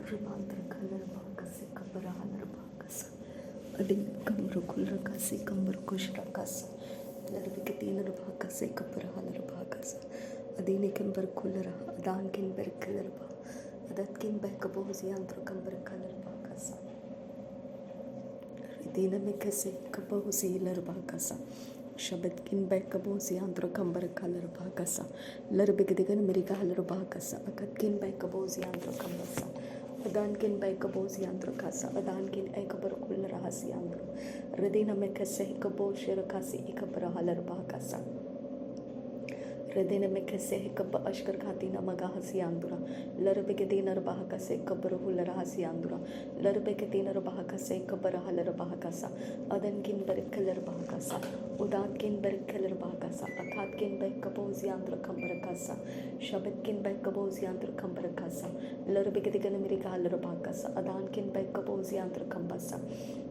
Ribantra color bakasi kabarahana bakas. Adin kamru kulrakasi kamru kushrakas. Larbikatina bakasi kabarahana bakas. Adini kambar kulra adan kin ber kalarba. Adatkin bakabozi antro kambar kalar bakas. Ridina mikase kabozi lar bakas. Shabadkin bakabozi antro kambar kalar bakas. Larbikadigan mirika halar bakas. Akatkin bakabozi antro kambasa. Adankin by Kabos Yandra Casa, Adankin Ekabarkul Rahas Yandra, Redina Mekase Kabo Shirakasi Ikabara Halar Bakasa, Redina Mekase Kaba Ashkar Katina Magahas Yandra, Larbekatina Bahakase Kabarhul Rahas Yandra, Larbekatina Bahakase Kabara Halar Bahakasa, Adankin Berkeler Bahakasa, Udankin Berkeler Bahakasa, Akatkin by Kabos Yandra Kambarakasa, Shabetkin by Kabos Yandra Kambarakasa, Larbekatigan America Halabakasa, Adankin by Kabos Yandra Kambasa,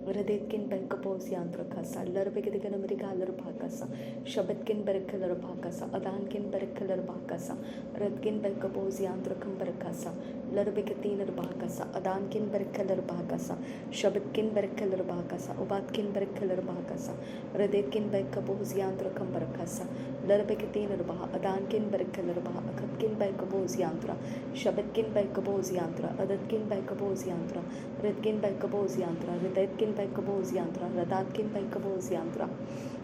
Radetkin by Kabos Yandra Kasa, Larbekatigan America Halabakasa, Shabetkin Berkeler Bakasa, Adankin Berkeler Bakasa, Radkin by Kabos Yandra Kambarakasa, Larbekatina Bakasa, Adankin Berkeler Bakasa, Shabetkin Berkeler Bakasa, Ubatkin Berkeler Bakasa, Radetkin by Kabos Yandra Kambarakasa, Larbekatina Baha, Adankin Berkeler Baha, Akatkin by Kabos Yandra, Shabetkin by Kabos Yandra, Adatkin by Kabos Yandra, Redkin by Kabos Yandra, Redetkin by Kabos Yandra, Radatkin by Kabos Yandra,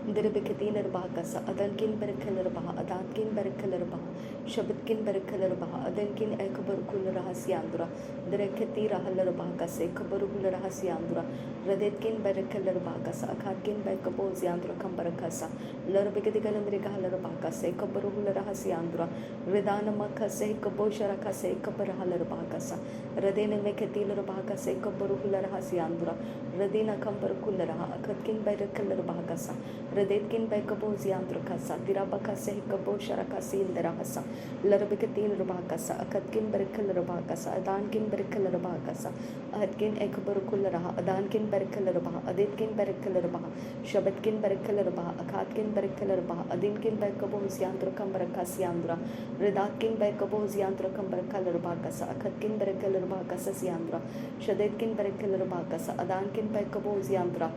Dirbekatina Bakasa, Adankin Berkeler Baha, Adatkin Berkeler Baha, Shabetkin Berkeler Baha, Adankin Ekabarkul Rahas Yandra, Direkati Rahalar Bakase, Kabarul Rahas Yandra, Radetkin Berkeler Bakasa, Akatkin by Kabos Yandra Kambarakasa, Larbekatigan Amerikahalar Bakase, Kabarul Rahas Yandra, Redana Makase, Kabosharakase, Kabarahalar Bakasa, Radena Mekatilar Bakase, Kabarul Rahas Yandra, Radina Kambarkularaha, Akatkin by Rekeler Bakasa, Redetkin by Kabos Yandra Kasa, Dirabakase, Kabosharakasi in the Rahasa, Larbekatin Rabakasa, Akatkin Berkeler Bakasa, Adankin Berkeler Bakasa, Adkin Ekabarkularaha, Adankin Berkeler Baha, Aditkin Berkeler Baha, Shabetkin Berkeler Baha, Akatkin Berkeler Baha, Adinkin by Kabos Yandra Kambarakas Yandra, Redatkin by Kabos Yandra Kambarakalar Bakasa, Akatkin Berkeler Bakasa Yandra, Shadetkin Berkeler Bakasa, Adankin by Kabos Yandra,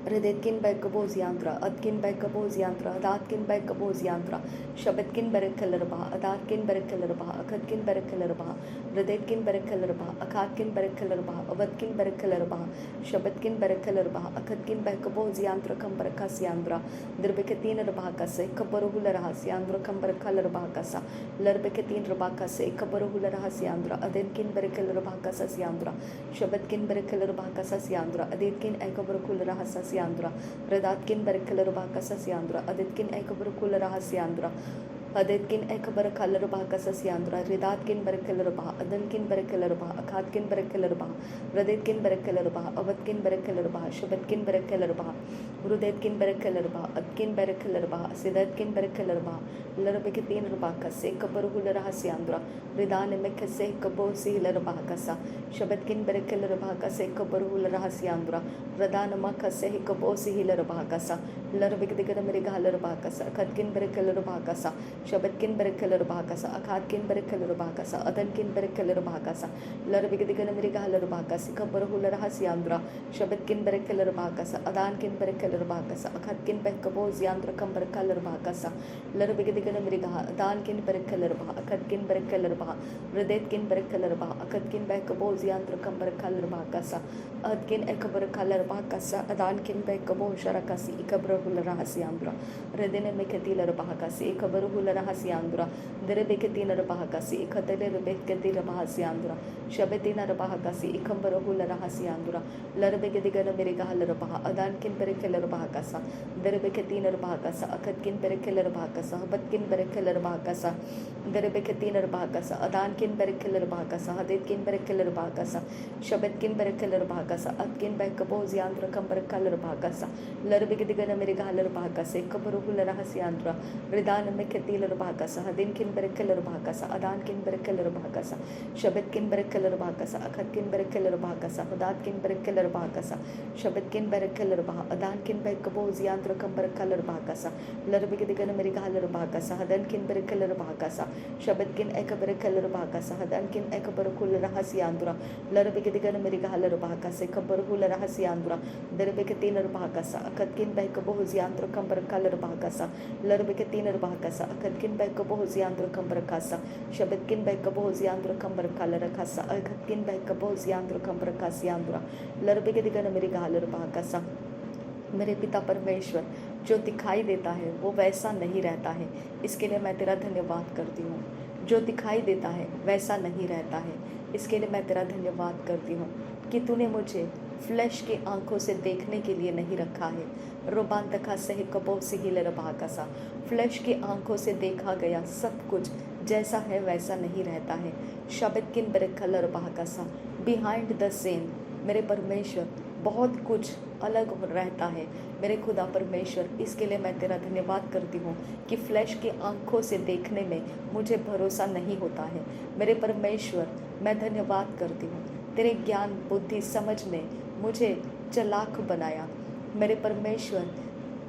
Redetkin by Kabos Yandra, Adkin by Kabos Yandra, Adatkin by Kabos Yandra, Shabetkin Berkeler Baha, Adatkin Berkeler Baha, Akatkin Berkeler Baha, Redetkin Berkeler Baha, Akatkin Berkeler Baha, Avadkin Berkeler Baha, Shabetkin Berkeler Baha, Akatkin by Kabos Yandra Kambarakas Yandra, Dirbekatin Rabakase, Kabarhul Rahas Yandra Kambarakalar Bakasa, Larbekatin Rabakase, Kabarhul Rahas Yandra, Adenkin Berkeler Bakasas Yandra, Shabetkin Berkeler Bakasas Yandra, Adetkin Ekabarkul Rahasas Yandra, Redatkin Berkeler Bakasas Yandra, Aditkin Ekabarkul Rahas Yandra, Aditkin Ekabarakalar Bakasas Yandra, Redatkin Berkeler Baha, Adankin Berkeler Baha, Akatkin Berkeler Baha, Raditkin Berkeler Baha, Avadkin Berkeler Baha, Shabetkin Berkeler Baha, Rudetkin Berkeler Baha, Adkin Berkeler Baha, Sidatkin Berkeler Baha, Larbekatin Rabakase, Kabarhul Rahas Yandra, Ridan Mekase, Kabosi Larbakasa, Shabetkin Berkeler Bakase, Kabarhul Rahas Yandra, Radana Makase, Kabosi Hilarbakasa, Larbekadigan Amerikahalar Bakasa, Katkin Berkeler Bakasa, Shabetkin Berkeler Bakasa, Akatkin Berkeler Bakasa, Adankin Berkeler Bakasa, Larbekadigan Amerikahalar Bakasa, Kabarhul Rahas Yandra, Shabetkin Berkeler Bakasa, Adankin Berkeler Bakasa, Akatkin Bekabos Yandra Kambarakalar Bakasa, Larbekadigan Amerikaha, Adankin Berkeler Baha, Akatkin Berkeler Baha, Redetkin Berkeler Baha, Akatkin Bekabos Yandra Kambarakalar Bakasa, Adkin Ekabarakalar Bakasa, Adankin Bekabo Sharakasi, Ikabrahul Rahas Yandra, Redene Mekatilar Bahakasi, Ikabarhul Rahas Yandra, Derebekatina Bahakasi, Ikatele Rebekatina Bahas Yandra, Shabetina Bahakasi, Ikambarahul Rahas Yandra, Larbekadigan Amerikahalar Baha, Adankin Berkeler Bahakasa, Derebekatina Bahakasa, Akatkin Berkeler Bahakasa, Batkin Berkeler Bahakasa, Derebekatina Bahakasa, Adankin Berkeler Bahakasa, Haditkin Berkeler Bahakasa, Shabetkin Berkeler Bahakasa, Atkin Bekabos Yandra Kambarakalar Bahakasa, Larbekadigan Amerikahalar Bahakasa, Kabarhul Rahas Yandra, Ridan Mekati tener bahakasa hadin kin berekeler bahakasa adan kin berekeler bahakasa shabet kin berekeler bahakasa akhat kin berekeler bahakasa hudat kin berekeler bahakasa shabet kin berekeler bah adan kin bekabo ziandra kam berekeler bahakasa larbe digan meri galer bahakasa hadan kin berekeler bahakasa shabet kin ek berekeler bahakasa hadan kin ek berekul rahasiandura larbe digan meri galer bahakasa kabarhul rahasiandura derbe ke tener bahakasa akhat kin bekabo ziandra kam berekeler bahakasa larbe ke tener bahakasa akhat kin bekabo ziandra kam berekasa shabet kin bekabo ziandra kam berekeler kasa akhat kin bekabo ziandra kam berekasiandura larbe के दिगन मेरी collar bahakasa मेरे पिता परमेश्वर जो दिखाई देता है वो वैसा नहीं रहता है, इसके लिए मैं तेरा धन्यवाद करती हूँ। जो दिखाई देता है वैसा नहीं रहता है, इसके लिए मैं तेरा धन्यवाद करती हूँ कि तूने मुझे फ्लैश की आंखों से देखने के लिए नहीं रखा है। रोबान तका सही कबो सिहिल रबाकसा फ्लैश की आंखों से देखा गया सब कुछ जैसा है वैसा नहीं रहता है। शब्द किन बरखल रबाकसा बिहाइंड द सीन मेरे परमेश्वर बहुत कुछ अलग रहता है मेरे खुदा परमेश्वर, इसके लिए मैं तेरा धन्यवाद करती हूँ कि फ्लैश की आंखों से देखने में मुझे भरोसा नहीं होता है। मेरे परमेश्वर मैं धन्यवाद करती हूँ, तेरे ज्ञान बुद्धि समझ ने मुझे चालाक बनाया। मेरे परमेश्वर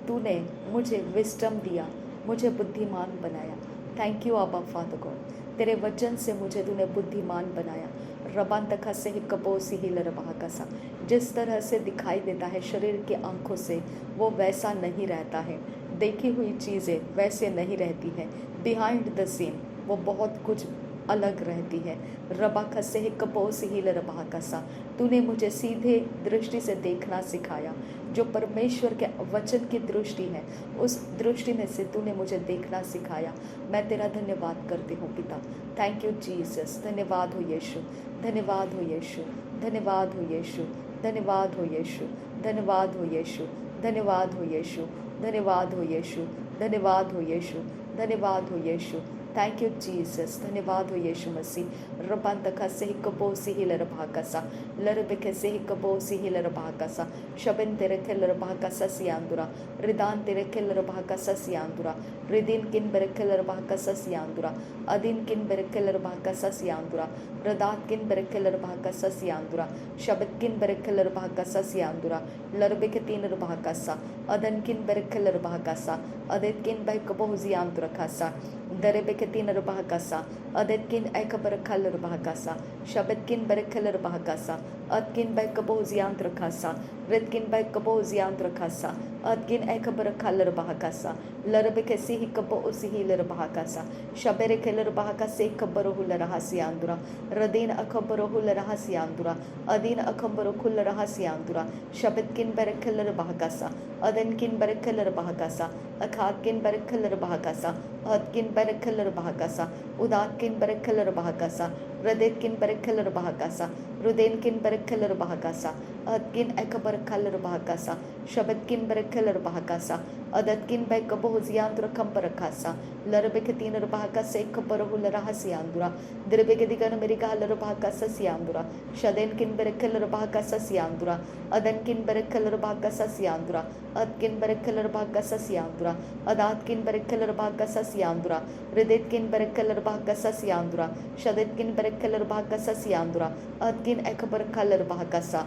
तूने मुझे विस्डम दिया, मुझे बुद्धिमान बनाया। Thank you Abba father God, तेरे वचन से मुझे तूने बुद्धिमान बनाया। रबान तखा से ही कपोसी ही लरबाकसा जिस तरह से दिखाई देता है शरीर की आंखों से वो वैसा नहीं रहता है, देखी हुई चीज़ें वैसे नहीं रहती है। बिहाइंड द सीन वो बहुत कुछ अलग रहती है। रबा खसे ही कपोसी ही लरबाकसा तूने मुझे सीधे दृष्टि से देखना सिखाया। जो परमेश्वर के वचन की दृष्टि है उस दृष्टि में से तूने मुझे देखना सिखाया। मैं तेरा धन्यवाद करती हूँ पिता। थैंक यू जीसस, धन्यवाद हो यीशु, धन्यवाद हो यीशु, धन्यवाद हो यीशु, धन्यवाद हो यीशु, धन्यवाद हो यीशु, धन्यवाद हो यीशु, धन्यवाद हो यीशु, धन्यवाद हो यीशु, धन्यवाद हो यीशु। थैंक यू जीसस, धन्यवाद हो यीशु मसीह। रबान तका से ही कबो सी ही लरबाकसा लरबे से ही कबो सी ही लरबाकसा शबन तेरे के लरबाकसा सियांदुरा रिदान तेरे के लरबाकसा सियांदुरा रिदिन किन बरके लरबाकसा सियांदुरा अदिन किन बरके लरबाकसा सियांदुरा रदात किन बरके लरबाकसा सियांदुरा शबत किन बरके लरबाकसा सियांदुरा लरबे के तीन लरबाकसा अदन किन बरके लरबाकसा अदित किन बह कबो जियांदुरा खासा दरबे के तीन लरबाकसा अदित किन एकबर खल लरबाकसा शबत किन बरके लरबाकसा अदकिन बह कबो जियांदुरा खासा रिदकिन बह कबो जियांदुरा खासा अदकिन एकबर खल लरबाकसा लरबे के सी ही कबो उसी ही लरबाकसा शबेरे के लरबाकसा कबरो हुल रहा सियांदुरा रदीन अकबरो हुल रहा सियांदुरा अदीन अकबरो खुल रहा सियांदुरा शबत किन बरके लरबाकसा अदन किन बरके लरबाकसा अखात किन बरके लरबाकसा अदकिन बरके लरबाकसा उदात किन बरके लरबाकसा रदेत किन बरके लरबाकसा रुदेन किन बरके लरबाकसा अदकिन एकबर खल लरबाकसा शबत किन बरके लरबाकसा अदत किन बै कबो जियांदुरा कम बरकासा लरबे के तीन लरबाकसा एक कबरो लरहा सियांदुरा दिरबे के दिगन मेरी का लरबाकसा सियांदुरा शदेन किन बरके लरबाकसा सियांदुरा अदन किन बरके लरबाकसा सियांदुरा अदकिन बरके लरबाकसा सियांदुरा अदात किन बरके लरबाकसा सियांदुरा रिदेत किन बरके लरबाकसा सियांदुरा शदेत किन बरके लरबाकसा सियांदुरा अदकिन एकबर खल लरबाकसा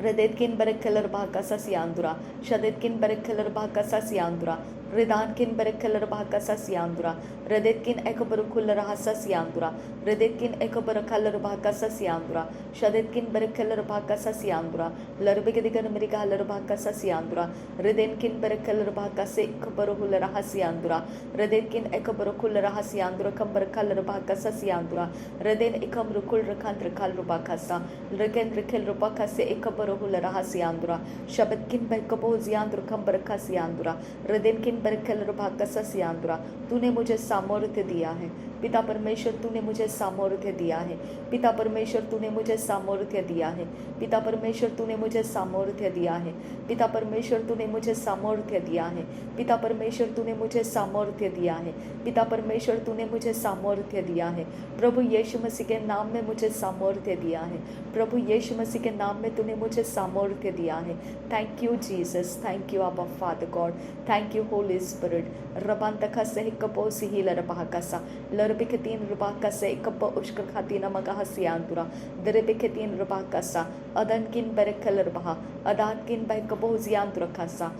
रदेत किन बरके लरबाकसा सियांदुरा शदेत किन बरके लरबाकसा सियांदुरा रिदान किन बरके लरबाकसा सियांदुरा रदेत किन एकबर खुल रहसा सियांदुरा रदेत किन एकबर खल लरबाकसा सियांदुरा शदेत किन बरके लरबाकसा सियांदुरा लरबे के दिगन मेरी का लरबाकसा सियांदुरा रदेन किन बरके लरबाकसा एकबर हुल रहा सियांदुरा रदेत किन एकबर खुल रहा सियांदुरा कम बरका लरबाकसा सियांदुरा रदेन एकम रुकुल रखान रखाल रुबाकसा रगन रखेल रुबाकसा एकबर हुल रहा सियांदुरा शबत किन बैकबो जियांदुरा कम बरका सियांदुरा रदेन किन बरके लरबाकसा सियांदुरा तूने मुझे सामर्थ्य दिया है पिता परमेश्वर, तूने मुझे सामर्थ्य दिया है पिता परमेश्वर, तूने मुझे सामर्थ्य दिया है पिता परमेश्वर, तूने मुझे सामर्थ्य दिया है पिता परमेश्वर, तूने मुझे सामर्थ्य दिया है पिता परमेश्वर, तूने मुझे सामर्थ्य दिया है पिता परमेश्वर, तूने मुझे सामर्थ्य दिया है प्रभु यीशु मसीह के नाम में मुझे सामर्थ्य दिया है प्रभु यीशु मसीह के नाम में तूने मुझे सामर्थ्य दिया है। Thank you Jesus, thank you Abba father God, thank you holy Holy Spirit. Rabantaka se hikapo sihila rabahakasa. Larbiketin rabakase ikapo ushkar khatina magahasiantura. Derebiketin rabakasa. Adankin berekal rabaha. Adatkin baikapo ziantura kasa.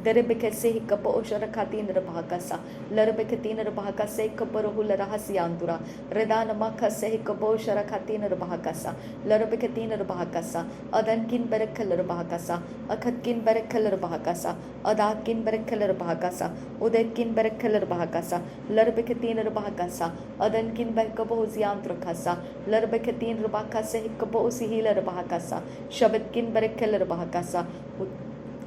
Derebekese hikapo ushara khatin rabahakasa. Larbiketin rabahakase ikapo rahasiantura. Redanamaka se hikapo ushara khatin rabahakasa. Larbiketin rabahakasa. Adankin berekal rabahakasa. Akhatkin berekal rabahakasa. Adatkin berekal rabahakasa. Udetkin berekal rabahakasa. Larbiketin rabahakasa. Adankin baikapo ziantura kasa. Larbiketin rabakase hikapo usihila rabahakasa. Shabetkin berekal rabahakasa.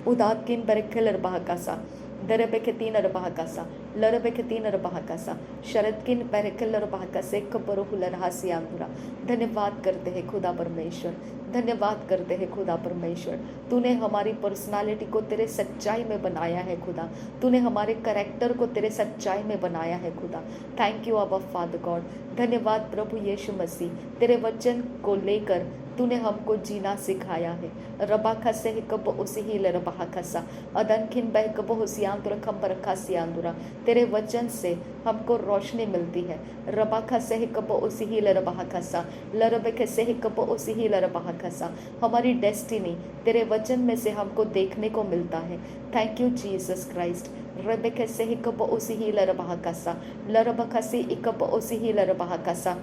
Udatkin berekal rabahakasa. Derebeketin rabahakasa. Larabeketin rabahakasa. शरदकिन बेरेकल rabahakase कबरुहुल रहस्यांतुरा. धन्यवाद करते हैं खुदा परमेश्वर, धन्यवाद करते हैं खुदा परमेश्वर। तूने हमारी पर्सनालिटी को तेरे सच्चाई में बनाया है खुदा, तूने हमारे कैरेक्टर को तेरे सच्चाई में बनाया है खुदा। थैंक यू अबा फादर गॉड। धन्यवाद प्रभु यीशु मसीह, तेरे वचन को लेकर तूने हमको जीना सिखाया है। रबाखा से ही कब उसी ही लरबाखसा अदनखिन बह कब हुसियांतुरा खम्बरखा सियांतुरा। तेरे वचन से हमको रोशनी मिलती है। रबाखा से ही कब उसी ही लरबाखसा लरबे से ही कब उसी ही लरबाखसा। हमारी डेस्टिनी तेरे वचन में से हमको देखने को मिलता है। Thank you Jesus Christ. रबे से ही कब उसी ही लरबाखसा लरबखसी इकब उसी ही लरबाखसा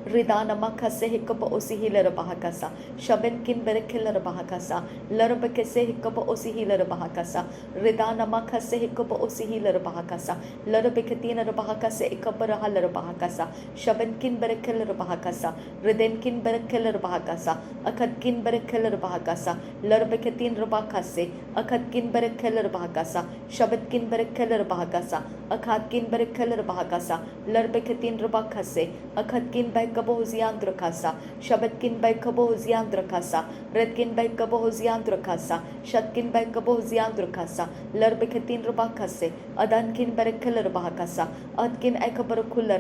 Ridanamaka se hikapa osi hilar bahakasa. Shaben kin berekilar bahakasa. Larbeke se hikapa osi hilar bahakasa. Ridanamaka se hikapa osi hilar bahakasa. Larbekatina bahakasa ikapara halar bahakasa. Shaben kin berekilar bahakasa. Riden kin berekilar bahakasa. Akad kin berekilar bahakasa. Larbekatin rabakase. Akad kin berekilar bahakasa. Shabet kin berekilar bahakasa. Akad kin berekilar bahakasa. Larbekatin rabakase. Akad kin Kaboziandrakasa, Shabetkin by Kaboziandrakasa, Redkin by Kaboziandrakasa, Shatkin by Kaboziandrakasa, Larbekatin Rabakase, Adankin Berekeller Bahakasa, Adkin Ekabarakula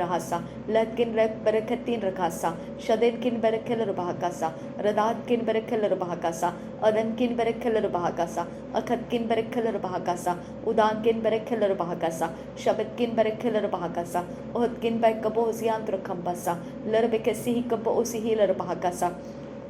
Latkin Rek Berekatin Rakasa, Shadenkin Berekeller Bahakasa, Radadkin Berekeller Bahakasa, Adankin Berekeller Bahakasa, Akatkin Berekeller Bahakasa, Udankin Berekeller Bahakasa, Shabetkin Berekeller Bahakasa, Odkin by Kaboziandrakambasa, लरबेकसी ही कब उसी ही लरबहाकसा।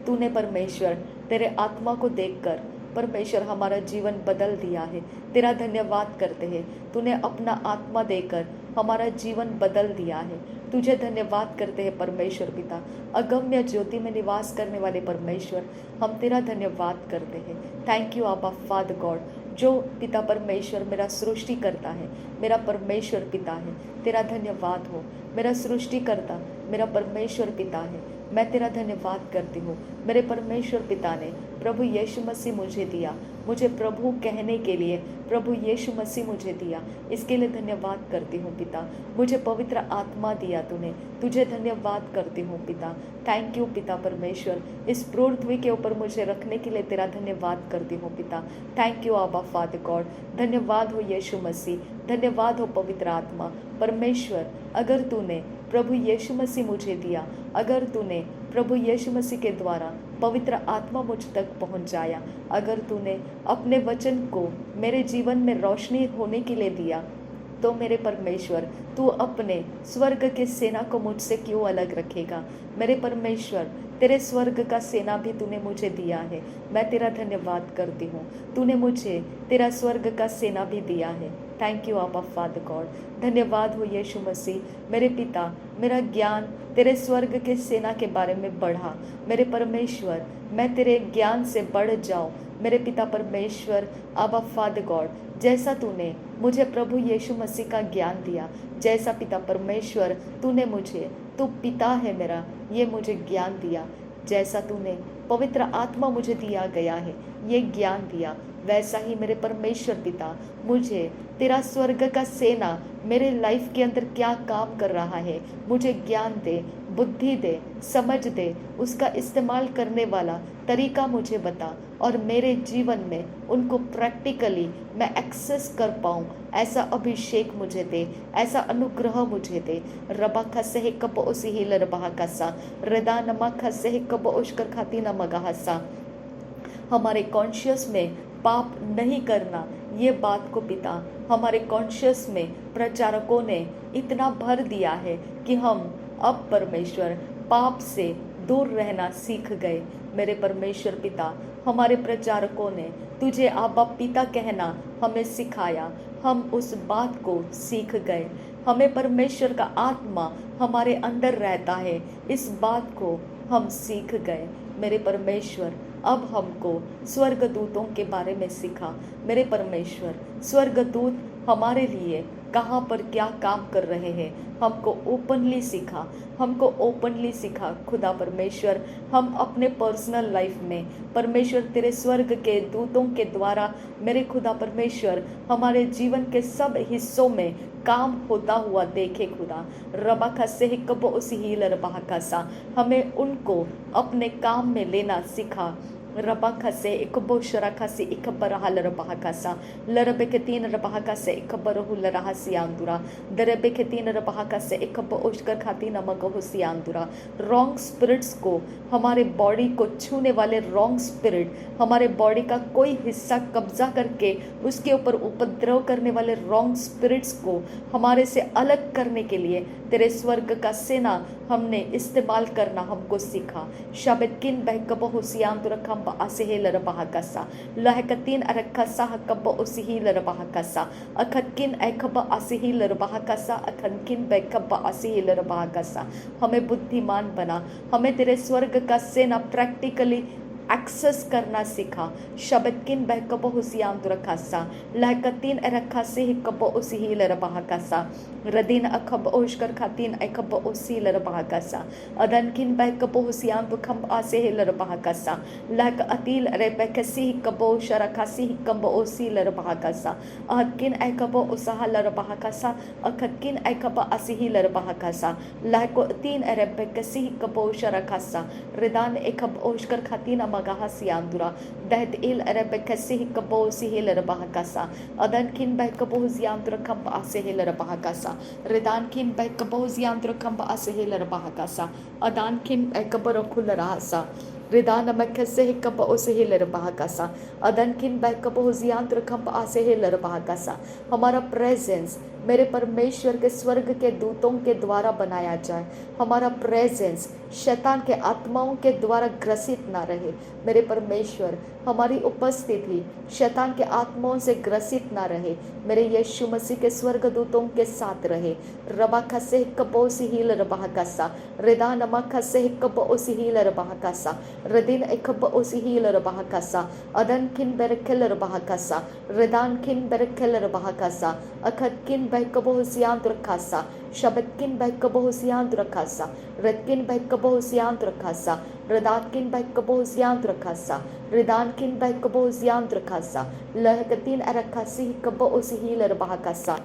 तूने परमेश्वर तेरे आत्मा को देखकर परमेश्वर हमारा जीवन बदल दिया है। तेरा धन्यवाद करते हैं, तूने अपना आत्मा देकर हमारा जीवन बदल दिया है। तुझे धन्यवाद करते हैं परमेश्वर पिता, अगम्य ज्योति में निवास करने वाले परमेश्वर, हम तेरा धन्यवाद करते हैं। Thank you Abba father God, जो पिता परमेश्वर मेरा सृष्टि करता है, मेरा परमेश्वर पिता है। तेरा धन्यवाद हो। मेरा सृष्टिकर्ता मेरा परमेश्वर पिता है, मैं तेरा धन्यवाद करती हूँ। मेरे परमेश्वर पिता ने प्रभु यीशु मसीह मुझे दिया, मुझे प्रभु कहने के लिए प्रभु यीशु मसीह मुझे दिया, इसके लिए धन्यवाद करती हूँ पिता। मुझे पवित्र आत्मा दिया तूने, तुझे धन्यवाद करती हूँ पिता। थैंक यू पिता परमेश्वर, इस पृथ्वी के ऊपर मुझे रखने के लिए तेरा धन्यवाद करती हूँ पिता। Thank you Abba father God. धन्यवाद हो यीशु मसीह, धन्यवाद हो पवित्र आत्मा। परमेश्वर अगर तूने प्रभु यीशु मसीह मुझे दिया, अगर तूने प्रभु यीशु मसीह के द्वारा पवित्र आत्मा मुझ तक पहुंचाया, अगर तूने अपने वचन को मेरे जीवन में रोशनी होने के लिए दिया, तो मेरे परमेश्वर तू अपने स्वर्ग के सेना को मुझसे क्यों अलग रखेगा। मेरे परमेश्वर तेरे स्वर्ग का सेना भी तूने मुझे दिया है, मैं तेरा धन्यवाद करती हूँ। तूने मुझे तेरा स्वर्ग का सेना भी दिया है। Thank you Abba father God. धन्यवाद हो यीशु मसीह। मेरे पिता, मेरा ज्ञान तेरे स्वर्ग के सेना के बारे में बढ़ा। मेरे परमेश्वर मैं तेरे ज्ञान से बढ़ जाऊं। मेरे पिता परमेश्वर आबा फादर गॉड, जैसा तूने मुझे प्रभु यीशु मसीह का ज्ञान दिया, जैसा पिता परमेश्वर तूने मुझे, तू पिता है मेरा, ये मुझे ज्ञान दिया, जैसा तूने पवित्र आत्मा मुझे दिया गया है, ये ज्ञान दिया, वैसा ही मेरे परमेश्वर पिता मुझे तेरा स्वर्ग का सेना मेरे लाइफ के अंदर क्या काम कर रहा है, मुझे ज्ञान दे, बुद्धि दे, समझ दे, उसका इस्तेमाल करने वाला तरीका मुझे बता और मेरे जीवन में उनको प्रैक्टिकली मैं एक्सेस कर पाऊँ। ऐसा अभिषेक मुझे दे, ऐसा अनुग्रह मुझे दे। रबा खसे कब उसी ही लरबा कसा रदा नमा खसे कब उश्कर खाती न मगाहसा। हमारे कॉन्शियस में पाप नहीं करना, ये बात को पिता हमारे कॉन्शियस में प्रचारकों ने इतना भर दिया है कि हम अब परमेश्वर पाप से दूर रहना सीख गए। मेरे परमेश्वर पिता, हमारे प्रचारकों ने तुझे आबा पिता कहना हमें सिखाया, हम उस बात को सीख गए। हमें परमेश्वर का आत्मा हमारे अंदर रहता है, इस बात को हम सीख गए। मेरे परमेश्वर, अब हमको स्वर्गदूतों के बारे में सिखा। मेरे परमेश्वर, स्वर्गदूत हमारे लिए कहाँ पर क्या काम कर रहे हैं, हमको ओपनली सिखा, हमको ओपनली सिखा। खुदा परमेश्वर, हम अपने पर्सनल लाइफ में परमेश्वर तेरे स्वर्ग के दूतों के द्वारा मेरे खुदा परमेश्वर हमारे जीवन के सब हिस्सों में काम होता हुआ देखे। खुदा रबा खसे कब उस हीलर बहाकासा, हमें उनको अपने काम में लेना सिखा। रबा खसे इकबो शरा खसी इकबर हलर बहाकासा, लरबे के तीन रबहा से इकबर हुलरहा सियांदुरा, दरबे के तीन रबहा से इकब उश्कर खाती नमक हुसियांदुरा। रॉन्ग स्पिरिट्स को, हमारे बॉडी को छूने वाले रॉन्ग स्पिरिट, हमारे बॉडी का कोई हिस्सा कब्जा करके उसके ऊपर उपद्रव करने वाले रॉन्ग स्पिरिट्स को हमारे से अलग करने के लिए तेरे स्वर्ग का सेना हमने इस्तेमाल करना हमको सीखा। शबकिन बहकब हुसियांदुरा खंब असेहेलर बहाकसा, लहकतीन अरखसा हकब उसिहिलर बहाकसा, अखतकिन ऐखब असिहिलर बहाकसा, अखनकिन बैकब असिहिलर बहाकसा। हमें बुद्धिमान बना, हमें तेरे स्वर्ग का सेना प्रैक्टिकली एक्सेस करना सीखा। शबकिन बहकब हुसियांदुरा खासा, लहकतीन अरखसे हिकब उसिहिलर बहाकसा, रदीन अखब ओशकर खातीन ऐखब उसिहिलर बहाकसा, अदनकिन बहकब हुसियांदु खंब असेहिलर बहाकसा, लहक अतील रेबकसी हिकब शरखासी हिकब उसिहिलर बहाकसा, अहदकिन ऐखब उसहलर बहाकसा, अखदकिन ऐखब असिहिलर बहाकसा, लहको तीन रेबकसी हिकब शरखासा, रिदान ऐखब ओशकर खातीन मगाहा सियांदुरा, दहत इल रेबकसी हिकब उसिहिलर बहाकसा, अदनकिन बहकब हुसियांदुरा खंब असेहिलर बहाकसा, रिदानकिन बहकब हुसियांदुरा खंब असेहिलर बहाकसा, अदानकिन ऐखबर खुलरासा, रिदान मखसे हिकब उसिहिलर बहाकसा, अदनकिन बहकब हुसियांदुरा खंब असेहिलर बहाकसा। हमारा प्रेजेंस मेरे परमेश्वर के स्वर्ग के दूतों के द्वारा बनाया जाए। हमारा प्रेजेंस शैतान के आत्माओं के द्वारा ग्रसित ना रहे। मेरे परमेश्वर, हमारी उपस्थिति शैतान के आत्माओं से ग्रसित ना रहे। मेरे यीशु मसीह के स्वर्ग दूतों के साथ रहे। रबा खसे हिकब उसिहिलर बहाकसा, रिदा नमक खसे हिकब उसिहिलर बहाकसा, रदिन इकब उसिहिलर बहाकसा, अदनकिन बेरकेलर बहाकसा, रिदानकिन बेरकेलर बहाकसा, अखदकिन बहकब हुसियांदुरा खासा, शबकिन बहकब हुसियांदुरा खासा, रदकिन बहकब हुसियांदुरा खासा, रदातकिन बहकब हुसियांदुरा खासा, रिदानकिन बहकब हुसियांदुरा खासा, लहकतीन अरखासी हिकब उसिहिलर बहाकसा,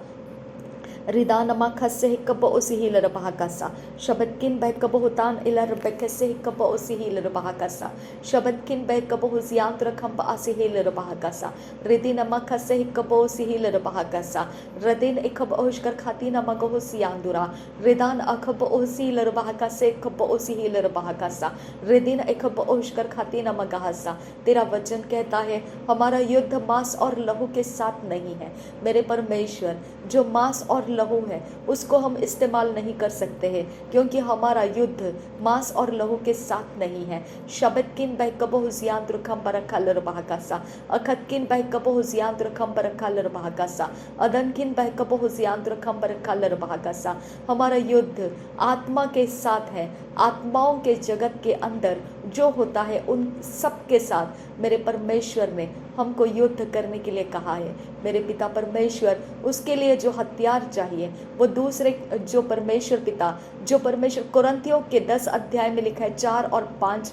रिदानमा खसे हिकब उसिहिलर बहाकसा, शबकिन बहकब हुतान इलर बकसे हिकब उसिहिलर बहाकसा, शबकिन बहकब हुसियांदुरा खंब असिहिलर बहाकसा, रिदिनमा खसे हिकब उसिहिलर बहाकसा, रदिन इकब ओशकर खातीन मग हुसियांदुरा, रिदान अखब उसिहिलर बहाकसे इकब उसिहिलर बहाकसा, रिदिन इकब ओशकर खातीन मगहसा। तेरा वचन कहता है हमारा युद्ध मांस और लहू के साथ नहीं है। मेरे परमेश्वर, जो मांस और लहू है उसको हम इस्तेमाल नहीं कर सकते हैं, क्योंकि हमारा युद्ध मांस और लहू के साथ नहीं है। शबकिन बहकब हुसियांदुरा खंबर खलर बहाकसा, अखदकिन बहकब हुसियांदुरा खंबर खलर बहाकसा, अदनकिन बहकब हुसियांदुरा खंबर खलर बहाकसा। हमारा युद्ध आत्मा के साथ है। आत्माओं के जगत के अंदर जो होता है उन सब के साथ मेरे परमेश्वर ने हमको युद्ध करने के लिए कहा है। मेरे पिता परमेश्वर, उसके लिए जो हथियार चाहिए वो दूसरे जो परमेश्वर कुरिन्थियों के 10 अध्याय में लिखा है 4 और 5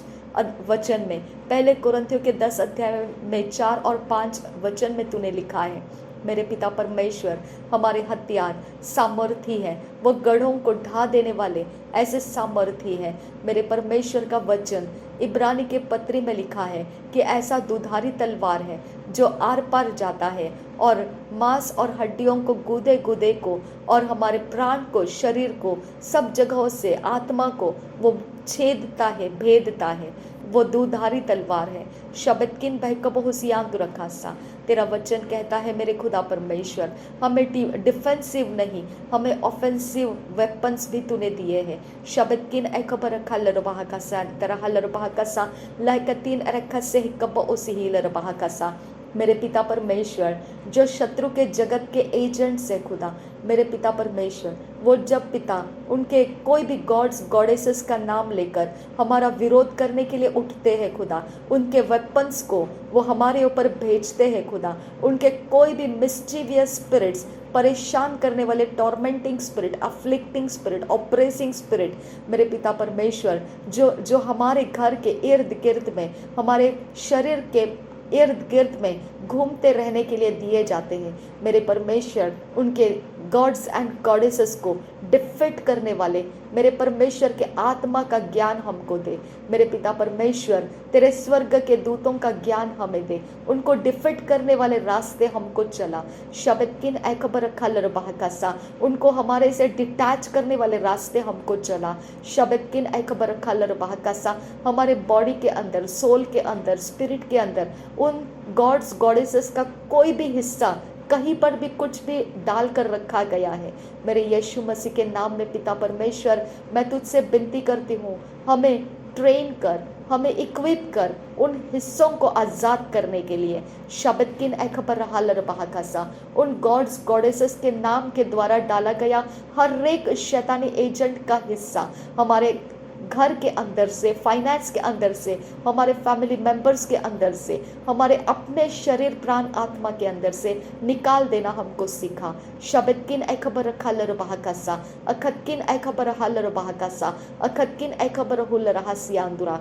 वचन में, पहले कुरिन्थियों के 10 अध्याय में 4 और 5 वचन में तूने लिखा है। मेरे पिता परमेश्वर, हमारे हथियार सामर्थी है, वो गढ़ों को ढा देने वाले ऐसे सामर्थी है। मेरे परमेश्वर का वचन इब्रानी के पत्री में लिखा है कि ऐसा दुधारी तलवार है जो आर पार जाता है और मांस और हड्डियों को, गुदे गुदे को और हमारे प्राण को, शरीर को, सब जगहों से आत्मा को वो छेदता है, भेदता है। वो दुधारी तलवार है। शब्द किन बहकबो हुसियान दुरखासा। तेरा वचन कहता है मेरे खुदा परमेश्वर, हमें डिफेंसिव नहीं, हमें ऑफेंसिव वेपन्स भी तूने दिए हैं। शब्द किन एकबर खल रबाह कसा तरह लरबाह कसा लायकतीन रखा से हिकब उसी लरबाह कसा। मेरे पिता परमेश्वर, जो शत्रु के जगत के एजेंट्स है खुदा, मेरे पिता परमेश्वर, वो जब पिता उनके कोई भी गॉड्स गॉडेसेस का नाम लेकर हमारा विरोध करने के लिए उठते हैं खुदा, उनके वेपन्स को वो हमारे ऊपर भेजते हैं खुदा, उनके कोई भी मिस्चीवियस स्पिरिट्स, परेशान करने वाले tormenting spirit, afflicting spirit, oppressing spirit, मेरे पिता परमेश्वर, जो हमारे घर के इर्द गिर्द में, हमारे शरीर के इर्द गिर्द में घूमते रहने के लिए दिए जाते हैं, मेरे परमेश्वर, उनके गॉड्स एंड गॉडेसेस को डिफीट करने वाले मेरे परमेश्वर के आत्मा का ज्ञान हमको दे। मेरे पिता परमेश्वर, तेरे स्वर्ग के दूतों का ज्ञान हमें दे, उनको डिफीट करने वाले रास्ते हमको चला। शब्द किन एकबर खलर बहकासा, उनको हमारे से डिटैच करने वाले रास्ते हमको चला। शब्द किन एकबर खलर बहकासा, हमारे बॉडी के अंदर, सोल के अंदर, स्पिरिट के अंदर उन गॉड्स गॉडेसेस का कोई भी हिस्सा कहीं पर भी कुछ भी डाल कर रखा गया है, मेरे यीशु मसीह के नाम में पिता परमेश्वर, मैं तुझसे विनती करती हूँ, हमें ट्रेन कर, हमें इक्विप कर उन हिस्सों को आज़ाद करने के लिए। शब्द किन एकबर हालर बहाकासा, उन गॉड्स गॉडेसेस के नाम के द्वारा डाला गया हर एक शैतानी एजेंट का हिस्सा हमारे घर के अंदर से, फाइनेंस के अंदर से, हमारे फैमिली मेंबर्स के अंदर से, हमारे अपने शरीर प्राण आत्मा के अंदर से निकाल देना हमको सीखा। शब्द किन एकबर खालर बहाकासा, अखत किन एकबर हालर बहाकासा, अखत किन एकबर हुल रहस्यांदुरा।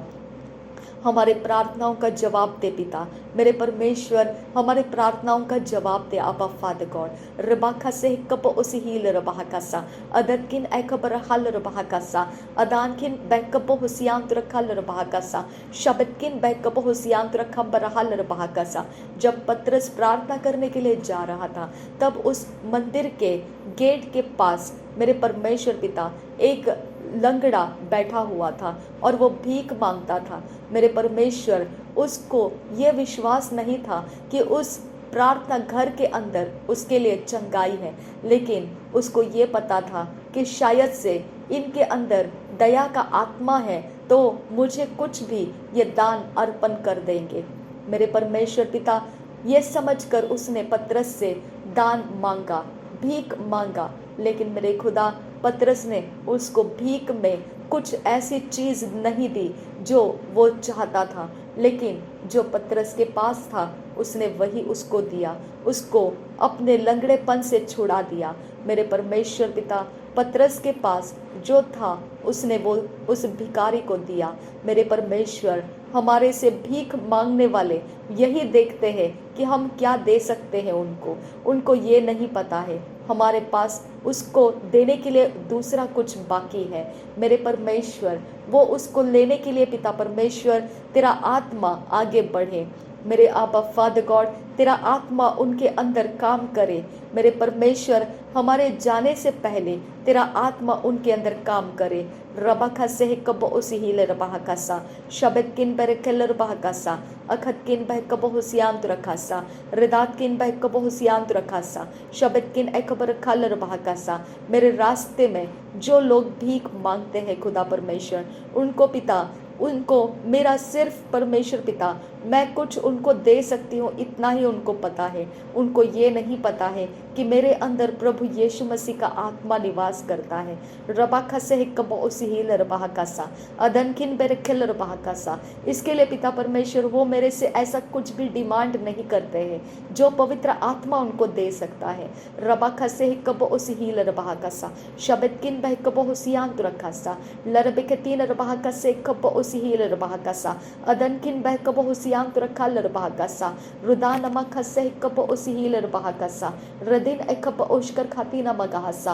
हमारे प्रार्थनाओं का जवाब दे पिता, मेरे परमेश्वर, हमारे प्रार्थनाओं का जवाब दे आबा फादर गॉड। रबाखा से कप उसी हील रबाहकासा, अदत किन एकबर हल रबाहकासा, अदान किन बैकप हुसियांत रखल रबाहकासा, शब्द किन बैकप हुसियांत रखबर हल रबाहकासा। जब पतरस प्रार्थना करने के लिए जा रहा था, तब उस मंदिर के गेट के पास मेरे परमेश्वर पिता एक लंगड़ा बैठा हुआ था और वो भीख मांगता था। मेरे परमेश्वर, उसको ये विश्वास नहीं था कि उस प्रार्थना घर के अंदर उसके लिए चंगाई है, लेकिन उसको ये पता था कि शायद से इनके अंदर दया का आत्मा है, तो मुझे कुछ भी ये दान अर्पण कर देंगे। मेरे परमेश्वर पिता, ये समझकर उसने पतरस से दान मांगा, भीख मांगा, लेकिन मेरे खुदा, पतरस ने उसको भीख में कुछ ऐसी चीज़ नहीं दी जो वो चाहता था, लेकिन जो पतरस के पास था उसने वही उसको दिया, उसको अपने लंगड़ेपन से छुड़ा दिया। मेरे परमेश्वर पिता, पतरस के पास जो था उसने वो उस भिखारी को दिया। मेरे परमेश्वर, हमारे से भीख मांगने वाले यही देखते हैं कि हम क्या दे सकते हैं उनको ये नहीं पता है हमारे पास उसको देने के लिए दूसरा कुछ बाकी है। मेरे परमेश्वर, वो उसको लेने के लिए पिता परमेश्वर, तेरा आत्मा आगे बढ़े। मेरे आबा फादर गॉड, तेरा आत्मा उनके अंदर काम करे। मेरे परमेश्वर, हमारे जाने से पहले तेरा आत्मा उनके अंदर काम करे। रबाखा से कब उसी हीले रबाहकासा, शब्द किन पर केलर बहाकासा, अखत किन बह कब हुसियांत रखासा, रिदात किन बह कब हुसियांत रखासा, शब्द किन एकबर खालर बहाकासा। मेरे रास्ते में जो लोग भीख मांगते हैं खुदा परमेश्वर, उनको पिता, उनको मेरा सिर्फ परमेश्वर पिता, मैं कुछ उनको दे सकती हूँ इतना ही उनको पता है। उनको ये नहीं पता है कि मेरे अंदर प्रभु यीशु मसीह का आत्मा निवास करता है। रबाखा से कब उसी हील रबाहकासा, अदनखिन बेरखिल रबाहकासा। इसके लिए पिता परमेश्वर, वो मेरे से ऐसा कुछ भी डिमांड नहीं करते हैं जो पवित्र आत्मा उनको दे सकता है। रबाखा से कब उसी हील रबाहकासा, शब्द किन बह कब हुसियांत रखासा, लरबे तीन रबाहका से कब उसी हील रबाहकासा, अदनखिन बह कब हुसियांत रखा लरबाहकासा, रुदा नमक हसे कब उसी हील रबाहकासा, रदिन एकब ओशकर खाती न मगाहसा।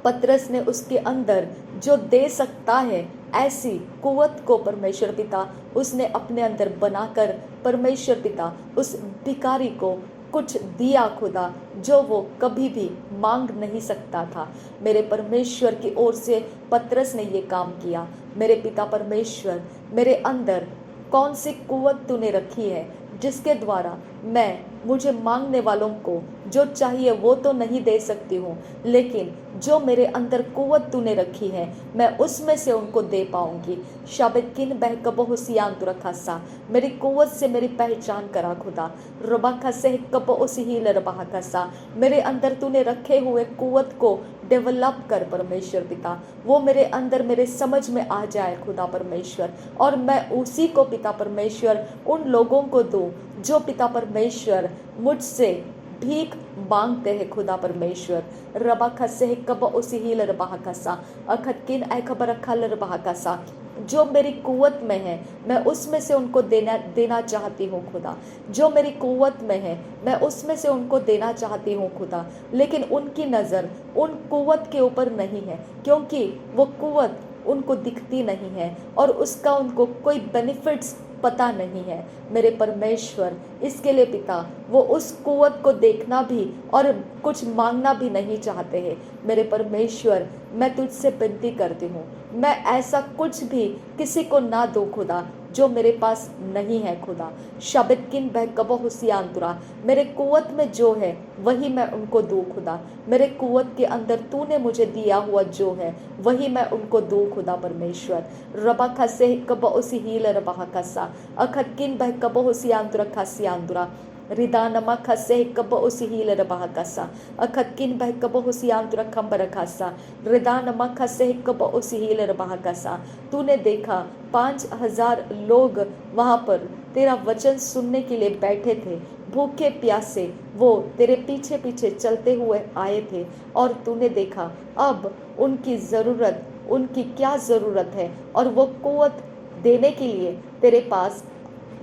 पतरस ने उसके अंदर जो दे सकता है ऐसी कुवत को परमेश्वर पिता उसने अपने अंदर बनाकर परमेश्वर पिता उस भिखारी को कुछ दिया खुदा जो वो कभी भी मांग नहीं सकता था। मेरे परमेश्वर की ओर से पतरस ने ये काम किया। मेरे पिता परमेश्वर, मेरे अंदर कौन सी कुव्वत तूने रखी है जिसके द्वारा मैं मुझे मांगने वालों को जो चाहिए वो तो नहीं दे सकती हूँ, लेकिन जो मेरे अंदर कुव्वत तूने रखी है मैं उसमें से उनको दे पाऊंगी। शाबित किन बहकबो हुसियान तु रखा सा, मेरी कुव्वत से मेरी पहचान करा खुदा। रबा खसे कबो उसी रबा खसा, मेरे अंदर तूने रखे हुए कुव्वत को डेवलप कर परमेश्वर पिता, वो मेरे अंदर मेरे समझ में आ जाए खुदा परमेश्वर, और मैं उसी को पिता परमेश्वर उन लोगों को दूं जो पिता परमेश्वर मुझसे भीख मांगते हैं खुदा परमेश्वर। रबा खसे कब उसी ही रबा खसा अखत किन ऐ खबर खल रबा खसा, जो मेरी कुव्वत में है मैं उसमें से उनको देना चाहती हूँ खुदा। जो मेरी कुव्वत में है मैं उसमें से उनको देना चाहती हूँ खुदा, लेकिन उनकी नज़र उन कुव्वत के ऊपर नहीं है, क्योंकि वो कुव्वत उनको दिखती नहीं है और उसका उनको कोई बेनिफिट्स पता नहीं है। मेरे परमेश्वर, इसके लिए पिता वो उस कुव्वत को देखना भी और कुछ मांगना भी नहीं चाहते हैं। मेरे परमेश्वर, मैं तुझसे विनती करती हूँ, मैं ऐसा कुछ भी किसी को ना दूँ खुदा जो मेरे पास नहीं है खुदा। शबित किन बहकबो हुसियानतुरा, मेरे कुव्वत में जो है वही मैं उनको दूँ खुदा। मेरे कुव्वत के अंदर तूने मुझे दिया हुआ जो है वही मैं उनको दूँ खुदा परमेश्वर। रबा खसे कब उसी हील रबा खसा अखत किन बहकबो हुसियानतुरा खसियानतुरा रिदा नमा खसे कब उसी हील रबा कसा अखत किन बहकबो हुसियानतुरा खंबर खासा रिदा नमा खसे कब उसी हील रबा कसा। तूने देखा 5,000 लोग वहाँ पर तेरा वचन सुनने के लिए बैठे थे, भूखे प्यासे वो तेरे पीछे पीछे चलते हुए आए थे, और तूने देखा अब उनकी ज़रूरत, उनकी क्या ज़रूरत है, और वो कुव्वत देने के लिए तेरे पास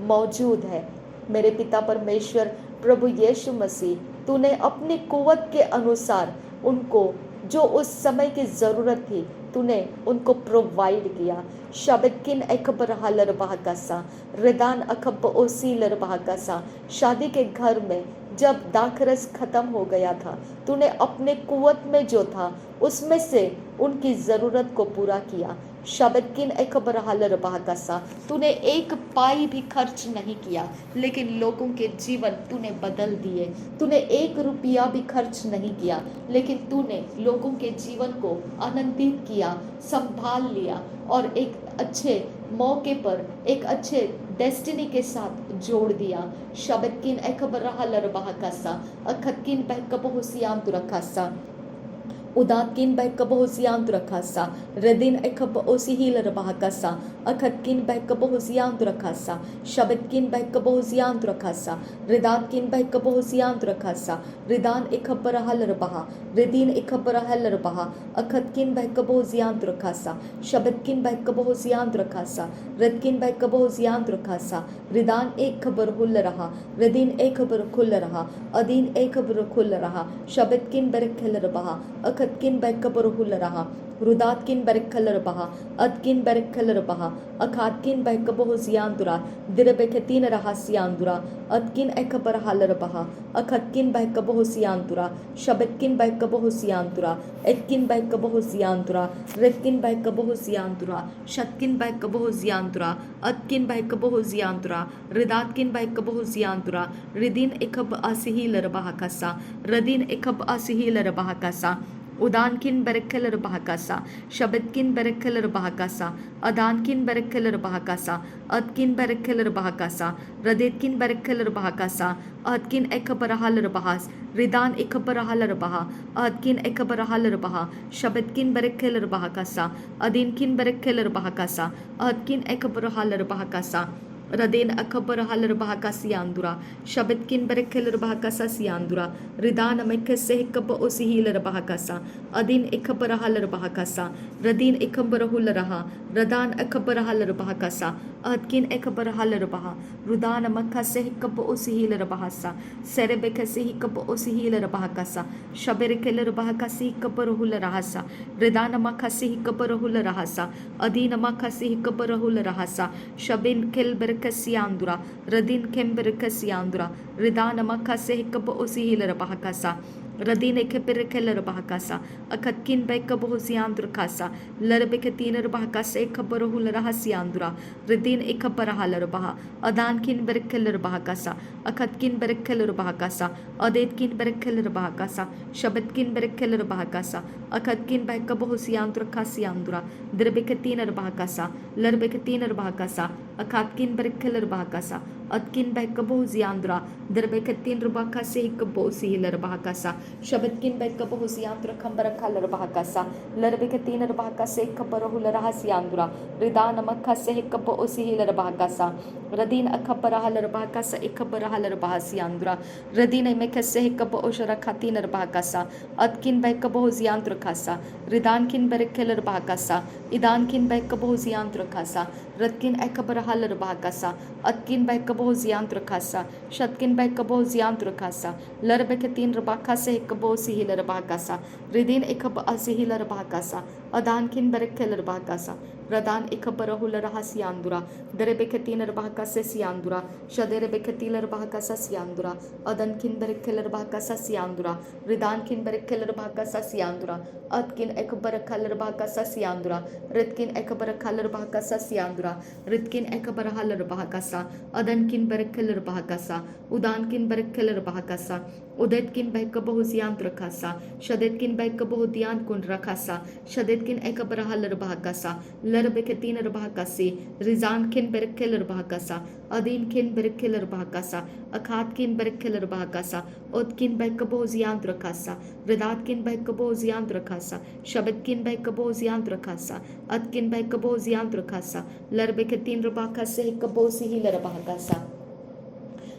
मौजूद है। मेरे पिता परमेश्वर, प्रभु यीशु मसीह, तूने अपनी कुव्वत के अनुसार उनको जो उस समय की ज़रूरत थी तूने उनको प्रोवाइड किया। शबित किन अखबर हलर बहकसा रिदान अखब ओसीलर बहकसा। शादी के घर में जब दाखरस खत्म हो गया था, तूने अपने कुव्वत में जो था उसमें से उनकी ज़रूरत को पूरा किया। शबित किन अखबर हलर बहकसा, तूने एक पाई भी खर्च नहीं किया, लेकिन लोगों के जीवन तूने बदल दिए। तूने 1 रुपया भी खर्च नहीं किया, लेकिन तूने लोगों के जीवन को आनंदित किया, संभाल लिया, और एक अच्छे मौके पर एक अच्छे डेस्टिनी के साथ जोड़ दिया। शबित किन अखबर हलर बहकसा अखत किन बहकबो हुसियान तुरखसा उदात किन बहकबो हुसियान तुरखसा रदिन अखब ओसी हीलर बहकसा अखत किन बहकबो हुसियान तुरखसा शबित किन बहकबो हुसियान तुरखसा रिदात किन बहकबो हुसियान तुरखसा रिदान अखबर हलर बहा रिदीन अखबर हलर बहा अखत किन बहकबो हुसियान तुरखसा शबित किन बहकबो हुसियान तुरखसा रिद किन बहकबो हुसियान तुरखसा रिदान एक खबर हुल रहा रिदीन एक खबर खुल रहा अदीन एक खबर खुल रहा शबित किन बरक खिलर बहा अखत किन बहकबर हुल रहा रुदात किन बरक खलर बहा अद किन बरक खलर बहा अखात किन बहकबो हुसियान दुरा दिरबेखतीन रहा सियान दुरा अद किन अखबर हालर बहा अखत किन बहकबो हुसियान दुरा शबित किन बहकबो हुसियान दुरा एत किन बहकबो हुसियान दुरा रिद किन बहकबो हुसियान दुरा शत किन बहकबो हुसियान दुरा अद किन बहकबो हुसियान दुरा रिदात किन बहकबो हुसियान दुरा रिदीन इखब आसिही लरबहा कसा रदीन इखब आसिही लरबहा कसा उदान किन बरखलर बहकासा शबित किन बरखलर बहकासा अदान किन बरखलर बहकासा अद किन बरखलर बहकासा रदेत किन बरखलर बहकासा अद किन अखबर हालर बहास रिदान अखबर हालर बहा अद किन अखबर हालर बहा शबित किन बरखलर बहकासा अदीन किन बरखलर बहकासा अद किन अखबर हालर बहकासा रदेन अखबर हलर बहका सियान्दुरा शबित किन बरखलर बहकासा सियान्दुरा रिदान अमखसे हिकब ओसिहिलर बहकासा अदीन इखबर हलर बहकासा रदीन इखबर हुल रहा रदान अखबर हलर बहकासा अदकिन इखबर हलर बहा रुदान अमखसे हिकब ओसिहिलर बहसा सेरेबेखसे हिकब ओसिहिलर बहकासा शबिर खलर बहकासी हिकबर हुल रहसा रिदान अमखसे हिकबर हुल रहसा अदीन अमखसे हिकबर हुल रहसा शबिन खल बर kasiandura, Radin Kember kasiandura, Ridana Makase Hikabosi Hilar Bahakasa. Radine keperekeler bahakasa, akatkin beka bohusiandra kasa, larbekatiner bahakasa ekabarohul rahasiandra, Radin ekabarahalar baha, adankin berekeler bahakasa, akatkin berekeler bahakasa, adetkin berekeler bahakasa, shabetkin berekeler bahakasa, akatkin beka bohusiandra kasiandra, derbekatiner bahakasa, larbekatiner bahakasa, akatkin berekeler bahakasa, atkin beka bohusiandra, derbekatin bahakasa ekabosi hilar bahakasa. Shabetkin beka bohusiandra kambara kalar bahakasa, larbekatin bahakasa ekabarohul rahasiandra, Ridana makase ekabosi hilar bahakasa, Radin akabarahalar bahakasa ekabarahalar bahasiandra, Radina mekase ekaboshara katinar bahakasa, atkin beka bohusiandra kasa, Ridankin berekeler bahakasa, Idankin beka bohusiandra kasa, Radkin ekabarahalar bahakasa, atkin beka bohusiandra kasa, Shatkin beka bohusiandra kasa, larbekatin bahakasa ekabosi hilar bahakasa, Ridin ekabasi hilar bahakasa, Adankin berekeler bahakasa, Radan ekabarahul rahasiandura, derebekatinar bahakasa siandura, shaderebekatilar bahakasa siandura, Adankin berekeler bahakasa siandura, Ridankin berekeler bahakasa siandura, Atkin ekabarakaler bahakasa siandura, Ritkin ekabarakaler bahakasa siandura, Ritkin ekabarahalar bahakasa, Adankin berekeler bahakasa, Udankin berekeler bahakasa, Udetkin beka bohusiandra kasa, Shadetkin beka bohudian kun rakasa, Shadetkin ekabarahalar bahakasa, Larbekatin bahakasi, Rizankin berekeler bahakasa, Adinkin berekeler bahakasa, Akatkin berekeler bahakasa, Otkin beka bohusiandra kasa, Ridatkin beka bohusiandra kasa, Shabetkin beka bohusiandra kasa, Atkin beka bohusiandra kasa, Larbekatin bahakasa ekabosi hilar bahakasa.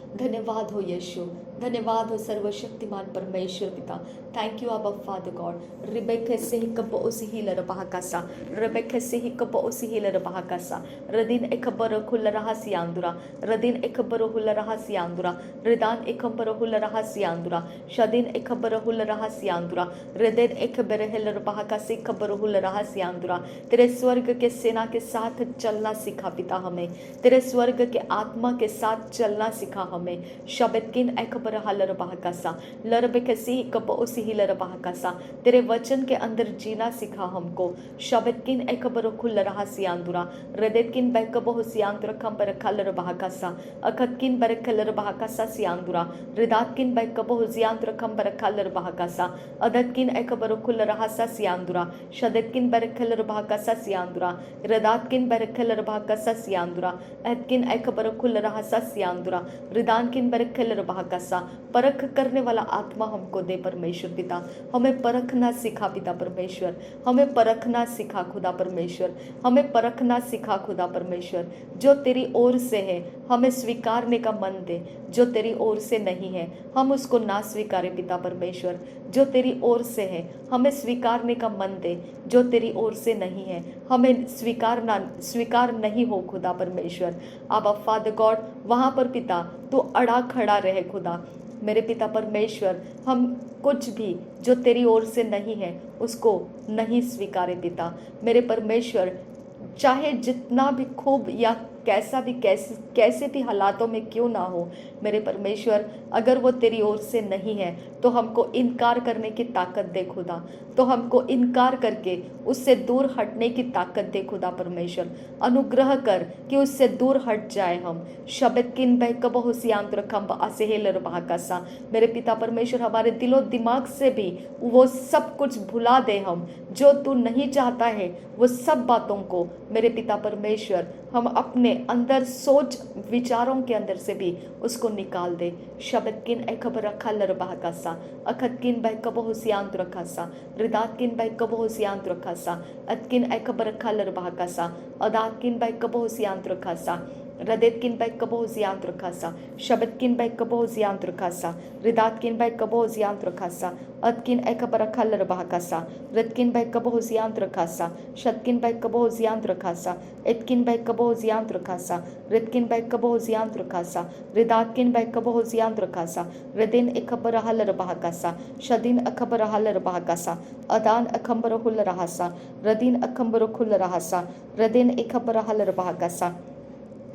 धन्यवाद हो यीशु, धन्यवाद हो सर्वशक्तिमान परमेश्वर पिता. Thank you अबा father God. रिबेके से ही कब उसी हीलर बहाकासा, रिबेके से ही कब उसी हीलर बहाकासा, रदिन एकबर खुल रहा सियांदुरा, रदिन एकबर हुल रहा सियांदुरा, रिदान एकबर हुल रहा सियांदुरा, शदिन एकबर हुल रहा सियांदुरा, रदिन एकबर हिलर बहाकासे कबर हुल रहा सियांदुरा. तेरे स्वर्ग के सेना के साथ चलना सिखा पिता हमें, तेरे स्वर्ग के आत्मा के साथ चलना सिखा हमें. शबेतकिन एकबर हलर बहाकासा, लरबेकसी कब उसी हिलर बहाकासा. तेरे वचन के अंदर जीना सिखा हमको. शबेतकिन एकबर खुल रहा सियांदुरा, रदेतकिन बैकब हो सियांदुरा कंबर खलर बहाकासा, अकतकिन बर खलर बहाकासा सियांदुरा, रिदातकिन बैकब हो सियांदुरा कंबर खलर बहाकासा, अदतकिन एकबर खुल रहा सा सियांदुरा, शदतकिन बर खलर बहाकासा सियांदुरा, रदातकिन बर खलर बहाकासा सियांदुरा, अदकिन एकबर खुल रहा सा सियांदुरा, रिदानकिन बर खलर बहाकासा. परख करने वाला आत्मा हमको दे परमेश्वर पिता. हमें परखना सिखा पिता परमेश्वर, हमें परखना सिखा खुदा परमेश्वर, हमें परखना सिखा खुदा परमेश्वर. जो तेरी ओर से है हमें स्वीकारने का मन दे, जो तेरी ओर से नहीं है हम उसको ना स्वीकारें पिता परमेश्वर. जो तेरी ओर से है हमें स्वीकारने का मन दे, जो तेरी ओर से नहीं है हमें स्वीकार नहीं हो खुदा परमेश्वर. आबा फादर गॉड, वहाँ पर पिता तू अड़ा खड़ा रहे खुदा मेरे पिता परमेश्वर. हम कुछ भी जो तेरी ओर से नहीं है उसको नहीं स्वीकारे पिता मेरे परमेश्वर. चाहे जितना भी खूब या कैसा भी कैसे भी हालातों में क्यों ना हो मेरे परमेश्वर, अगर वो तेरी ओर से नहीं है तो हमको इनकार करने की ताकत दे खुदा, तो हमको इनकार करके उससे दूर हटने की ताकत दे खुदा परमेश्वर. अनुग्रह कर कि उससे दूर हट जाए हम. शब्द किन बहकब हुसियांत्र खम्ब असेहेलर बहाकासा. मेरे पिता परमेश्वर, हमारे दिलो दिमाग से भी वो सब कुछ भुला दे हम, जो तू नहीं चाहता है वो सब बातों को मेरे पिता परमेश्वर हम अपने अंदर सोच विचारों के अंदर से भी उसको निकाल दे. शब्द किन एकबर खलर बहाकासा, अखतकिन बहकब हुसियांत्र खासा, रिदातकिन बहकब हुसियांत्र खासा, अतकिन एकबर खलर बहाकासा, अदातकिन बहकब हुसियांत्र खासा, रदेतकिन बहकब हुसियांत्र खासा, शब्दकिन बहकब हुसियांत्र खासा, रिदातकिन बहकब हुसियांत्र खासा, अतकिन एकबर खलर बहाकासा, रतकिन बहकब हुसियांत्र खासा, शतकिन बहकब हुसियांत्र खासा, एतकिन बहकब हुसियांत्र खासा, रितकिन बहकब हुसियांत्र खासा, रिदातकिन बहकब हुसियांत्र खासा, रदिन एकबर हलर बहाकासा, शदिन अखबर हलर बहाकासा, अदान अखंबर हुल रहासा, रदिन अखंबर खुल रहासा, रदिन एकबर huller बहाकासा,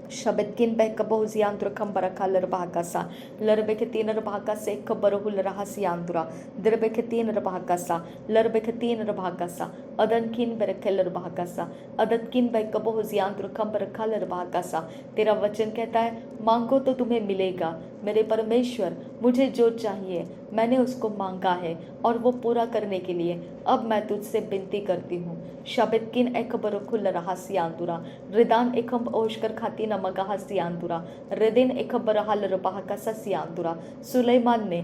Shabetkin Bekaboziandra Kambaraka Lerabakasa, Lerbeketin Rabakase, Kabarahul Rahasiandra, Derbeketin Rabakasa, Lerbeketin Rabakasa, Adankin Berekeler Bahakasa, Adatkin Bekaboziandra Kambaraka Lerabakasa. तेरा वचन कहता है मांगो तो तुम्हें मिलेगा। मेरे परमेश्वर मुझे जो चाहिए मैंने उसको मांगा है और वो पूरा करने के लिए अब मैं तुझसे विनती करती हूँ। शबितकिन एकबरुकुल रहस्यांतुरा रिदान एकम ओशकर खाती नमगहस्यांतुरा रिदिन एकबरहल रबाहका सस्यांतुरा। सुलेमान ने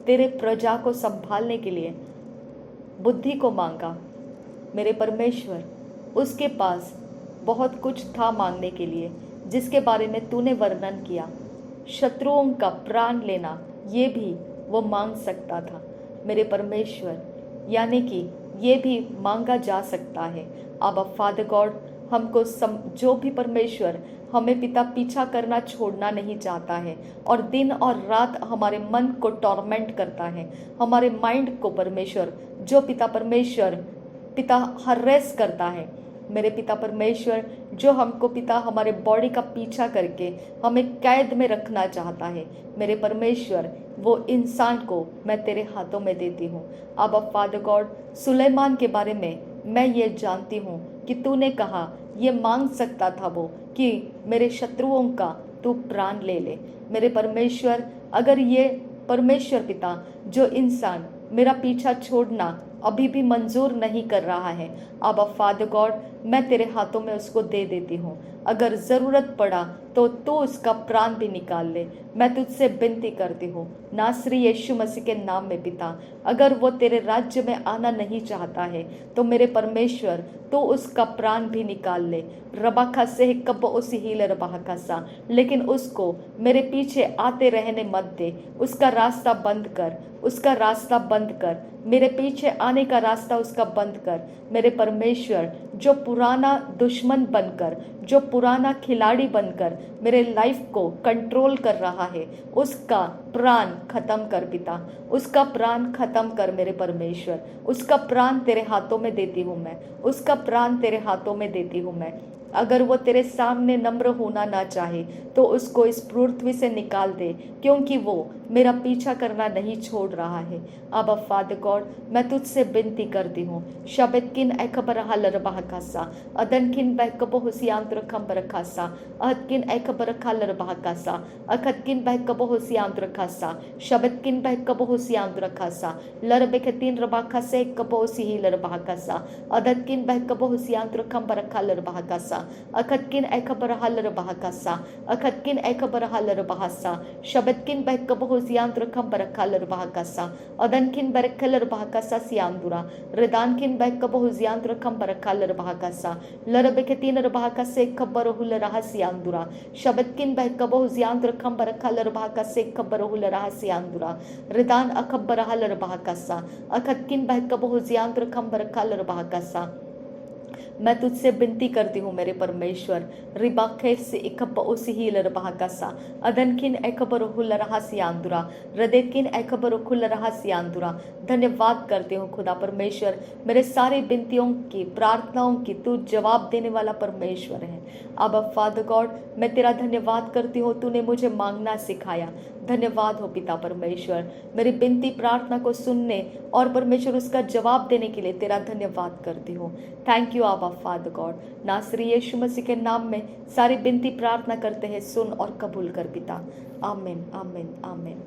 तेरे प्रजा को संभालने के लिए बुद्धि को मांगा। मेरे परमेश्वर उसके पास बहुत कुछ था मांगने के लिए, जिसके बारे में तूने वर्णन किया। शत्रुओं का प्राण लेना ये भी वो मांग सकता था मेरे परमेश्वर, यानी कि ये भी मांगा जा सकता है। अब फादर गॉड हमको जो भी परमेश्वर हमें पिता पीछा करना छोड़ना नहीं चाहता है और दिन और रात हमारे मन को टॉर्मेंट करता है, हमारे माइंड को परमेश्वर जो पिता परमेश्वर पिता हरेस करता है। मेरे पिता परमेश्वर जो हमको पिता हमारे बॉडी का पीछा करके हमें कैद में रखना चाहता है, मेरे परमेश्वर वो इंसान को मैं तेरे हाथों में देती हूँ। अब फादर गॉड सुलेमान के बारे में मैं ये जानती हूँ कि तूने कहा ये मांग सकता था वो कि मेरे शत्रुओं का तू प्राण ले ले। मेरे परमेश्वर अगर ये परमेश्वर पिता जो इंसान मेरा पीछा छोड़ना अभी भी मंजूर नहीं कर रहा है, अब फादर गॉड मैं तेरे हाथों में उसको दे देती हूँ। अगर ज़रूरत पड़ा तो तू उसका प्राण भी निकाल ले। मैं तुझसे विनती करती हूँ नासरी यीशु मसीह के नाम में पिता, अगर वो तेरे राज्य में आना नहीं चाहता है तो मेरे परमेश्वर तो उसका प्राण भी निकाल ले। रबाखा से कब उसी हील रबाखा सा, लेकिन उसको मेरे पीछे आते रहने मत दे। उसका रास्ता बंद कर, उसका रास्ता बंद कर, मेरे पीछे आने का रास्ता उसका बंद कर। मेरे परमेश्वर जो पुराना दुश्मन बनकर, जो पुराना खिलाड़ी बनकर मेरे लाइफ को कंट्रोल कर रहा है, उसका प्राण खत्म कर पिता, उसका प्राण खत्म कर मेरे परमेश्वर। उसका प्राण तेरे हाथों में देती हूँ मैं, उसका प्राण तेरे हाथों में देती हूँ मैं। अगर वो तेरे सामने नम्र होना ना चाहे तो उसको इस पृथ्वी से निकाल दे, क्योंकि वो मेरा पीछा करना नहीं छोड़ रहा है। अब फादर गॉड मैं तुझसे विनती करती हूँ। शबितकिन एकबर हलर बहकासा, अदनकिन बहकबो हुसियांत्र खंबर खासा, अहदकिन एकबर खालर बहकासा, अखदकिन बहकबो हुसियांत्र खासा, शबितकिन बहकबो हुसियांत्र खासा, लर बेखतीन रबाखा से कबो सिही लर बहकासा, अददकिन बहकबो हुसियांत्र खंबर खालर बहकासा, अखदकिन एकबर हलर बहकासा, अखदकिन एकबर हलर बहसा, शबितकिन बहकबो हुसियांत्र खंबर खालर बहकासा, अदनकिन बरखलर बहकासा सियांदुरा, रिदानकिन बहकबो हुसियांत्र खंबर खालर बहकासा, लर बेखतीन रबाखा से खबर हुल रहा सियांदुरा, शबितकिन बहकबो हुसियांत्र खंबर खालर बहका से खबर हुल रहा सियांदुरा, रिदान अखबर हलर बहकासा, अखदकिन बहकबो हुसियांत्र खंबर खालर बहकासा। मैं तुझसे विनती करती हूँ मेरे परमेश्वर। रिबाखे से इकब उसी ही लरबाहकासा, अदनकिन एकबर हुल रहा सियांदुरा, रदेकिन एकबर खुल रहा सियांदुरा। धन्यवाद करती हूँ खुदा परमेश्वर, मेरे सारी विनतियों की प्रार्थनाओं की तू जवाब देने वाला परमेश्वर है। अब फादर गॉड मैं तेरा धन्यवाद करती हूँ, तूने मुझे मांगना सिखाया। धन्यवाद हो पिता परमेश्वर, मेरी विनती प्रार्थना को सुनने और परमेश्वर उसका जवाब देने के लिए तेरा धन्यवाद करती हूँ। Thank you Abba father God. नासरी यीशु मसीह के नाम में सारी विनती प्रार्थना करते हैं, सुन और कबूल कर पिता। आमीन आमीन आमीन।